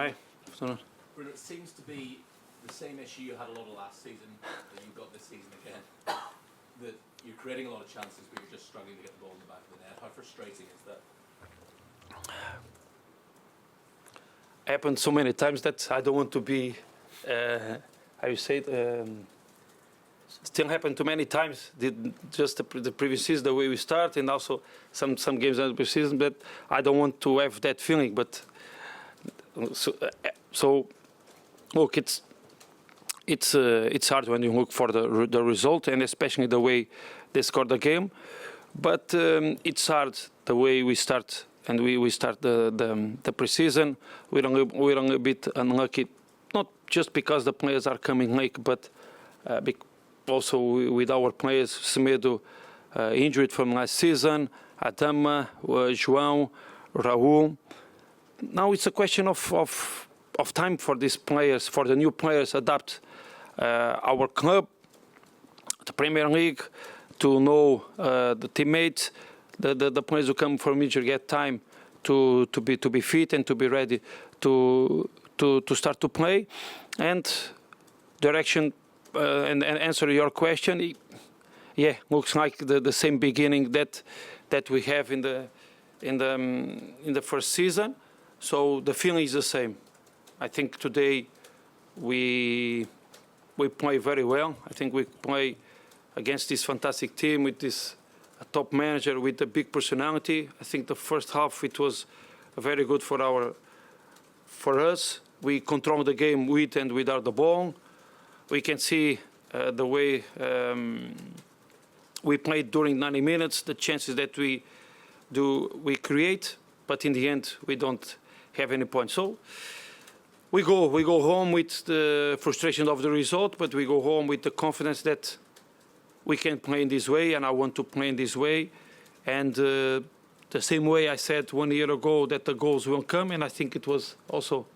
Hi. Bruno, it seems to be the same issue you had a lot of last season that you've got this season again. That you're creating a lot of chances, but you're just struggling to get the ball in the back of the net. How frustrating is that? Happened so many times that I don't want to be, how you say it, still happened too many times. Just the previous season, the way we start, and also some games in the previous season. But I don't want to have that feeling. But so look, it's hard when you look for the result, and especially the way they scored the game. But it's hard the way we start, and we start the pre-season. We're a bit unlucky, not just because the players are coming late, but also with our players, Semedo injured from last season, Adama, João, Raul. Now it's a question of time for these players, for the new players, adapt our club, the Premier League, to know the teammates, the players who come from injury get time to be fit and to be ready to start to play. And direction and answer your question, yeah, looks like the same beginning that we have in the first season. So the feeling is the same. I think today we play very well. I think we play against this fantastic team with this top manager with a big personality. I think the first half it was very good for us. We control the game with and without the ball. We can see the way we played during 90 minutes, the chances that we create, but in the end we don't have any points. So we go home with the frustration of the result, but we go home with the confidence that we can play in this way, and I want to play in this way. And the same way I said 1 year ago that the goals will come, and I think it was also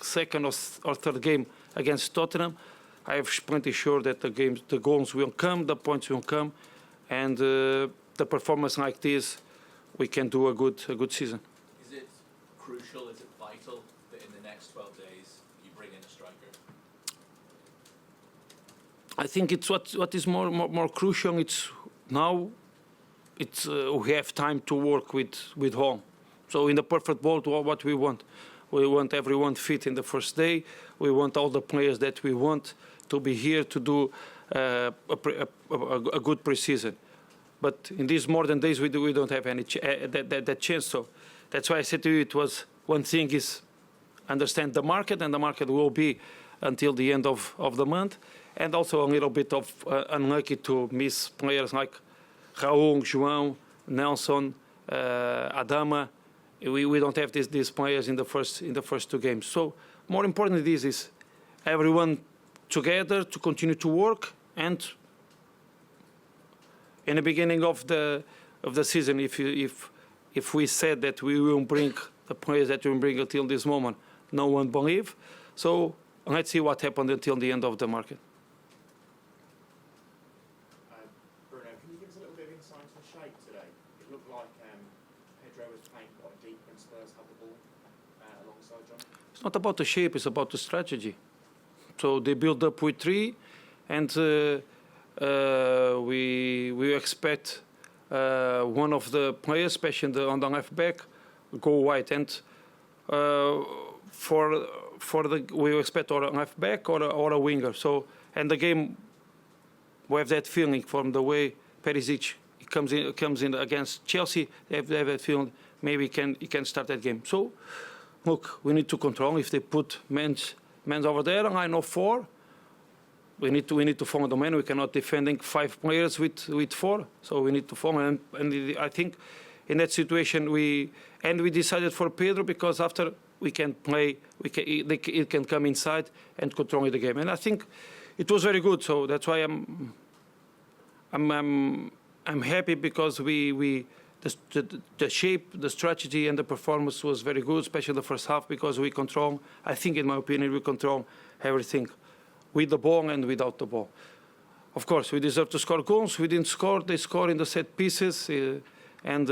second or third game against Tottenham. I am plenty sure that the goals will come, the points will come, and the performance like this, we can do a good season. Is it crucial? Is it vital that in the next 12 days you bring in a striker? I think it's what is more crucial. It's now we have time to work with home. So in the perfect world, what we want everyone fit in the first day. We want all the players that we want to be here to do a good pre-season. But in these modern days, we don't have any that chance. So that's why I said to you, it was one thing is understand the market, and the market will be until the end of the month. And also a little bit of unlucky to miss players like Raul, João, Nelson, Adama. We don't have these players in the first two games. So more importantly, this is everyone together to continue to work. And in the beginning of the season, if we said that we will bring the players that we will bring until this moment, no one believed. So let's see what happened until the end of the market. Bruno, can you give us a little bit of insight into the shape today? It looked like Pedro was playing quite deep when Spurs had the ball alongside John. It's not about the shape, it's about the strategy. So they build up with three, and we expect one of the players, especially on the left back, go wide. And we expect or a left back or a winger. So, and the game, we have that feeling from the way Perisic comes in against Chelsea. They have that feeling maybe he can start that game. So, look, we need to control. If they put men's over there, I know 4. We need to follow the man. We cannot defending 5 players with 4. So we need to follow. And I think in that situation we decided for Pedro because after we can play, it can come inside and control the game. And I think it was very good. So that's why I'm happy because the shape, the strategy, and the performance was very good, especially the first half, because we control. I think, in my opinion, we control everything, with the ball and without the ball. Of course, we deserve to score goals. We didn't score. They score in the set pieces, and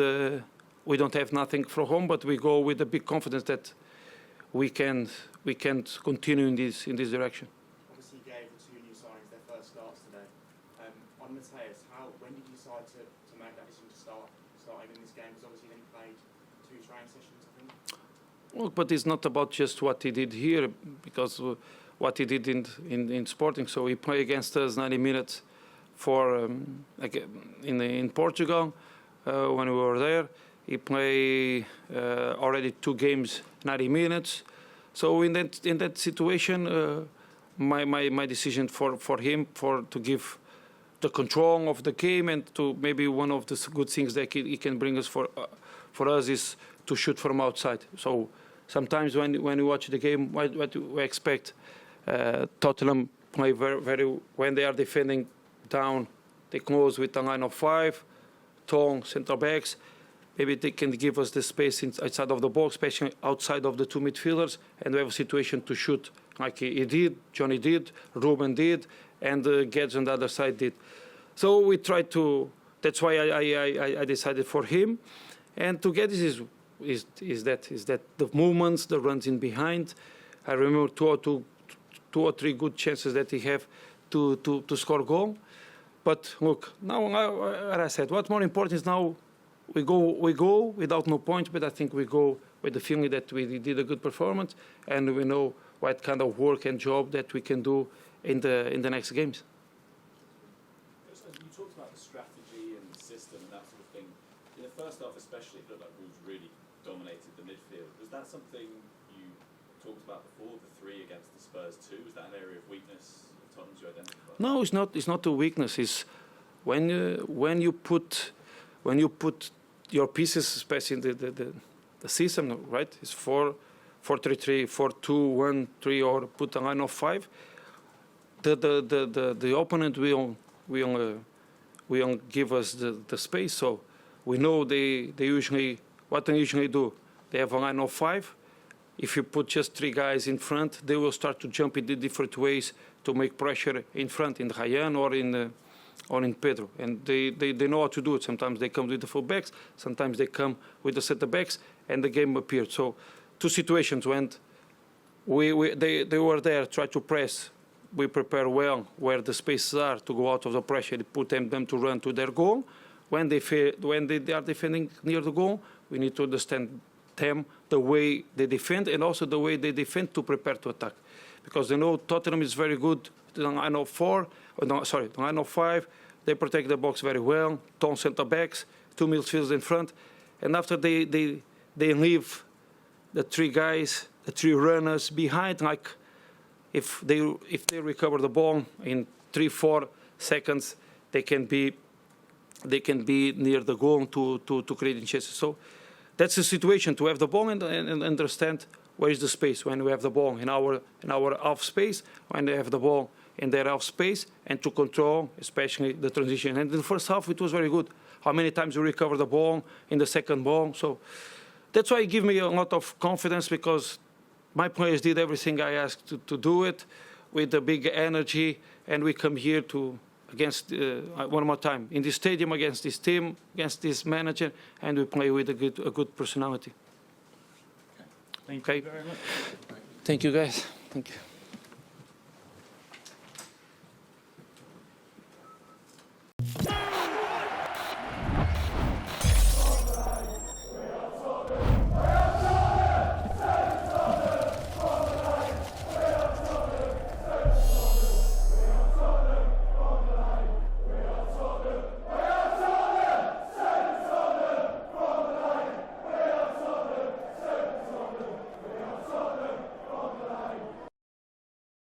we don't have nothing from home. But we go with a big confidence that we can't continue in this direction. Obviously, you gave the two new signings their first starts today. On Mateus, when did you decide to make that decision to start him in this game? Because obviously, then he played 2 training sessions, I think. Well, but it's not about just what he did here, because what he did in Sporting. So he played against us 90 minutes in Portugal when we were there. He played already 2 games, 90 minutes. So in that situation, my decision for him to give the control of the game, and to maybe one of the good things that he can bring us for us is to shoot from outside. So sometimes when we watch the game, what we expect, Tottenham play very when they are defending down, they close with a line of 5, tall centre backs. Maybe they can give us the space outside of the box, especially outside of the 2 midfielders, and we have a situation to shoot like he did, Johnny did, Ruben did, and Gedge on the other side did. So we tried to. That's why I decided for him, and to get this is that the movements, the runs in behind. I remember 2 or 3 good chances that he have to score goal. But look, now as I said, what's more important is now we go without no points, but I think we go with the feeling that we did a good performance, and we know what kind of work and job that we can do in the next games. You talked about the strategy and the system and that sort of thing. In the first half especially, it looked like Wolves really dominated the midfield. Was that something you talked about before, the 3 against the Spurs 2? Was that an area of weakness of Tottenham's you identified? No, it's not. It's not a weakness. It's when you put your pieces, especially in the system, right? It's 4-3-3, 4-2-1-3, or put a line of 5. The opponent will give us the space. So we know they usually do. They have a line of 5. If you put just 3 guys in front, they will start to jump in the different ways to make pressure in front, in Ryan or in Pedro. And they know how to do it. Sometimes they come with the full backs, sometimes they come with the centre backs, and the game appeared. So 2 situations when they were there, try to press. We prepare well where the spaces are to go out of the pressure, put them to run to their goal. When they are defending near the goal, we need to understand them, the way they defend, and also the way they defend to prepare to attack. Because they know Tottenham is very good, the line of 5, they protect the box very well, tall centre backs, 2 midfielders in front, and after they leave the 3 guys, the 3 runners behind, like if they recover the ball in 3-4 seconds, they can be near the goal to create chances. So that's the situation, to have the ball and understand where is the space when we have the ball in our half space, when they have the ball in their half space, and to control especially the transition. And in the first half it was very good. How many times we recovered the ball in the second ball. So that's why it gives me a lot of confidence, because my players did everything I asked to do it with a big energy, and we come here against one more time in this stadium, against this team, against this manager, and we play with a good personality. Thank you very much. Thank you, guys. Thank you.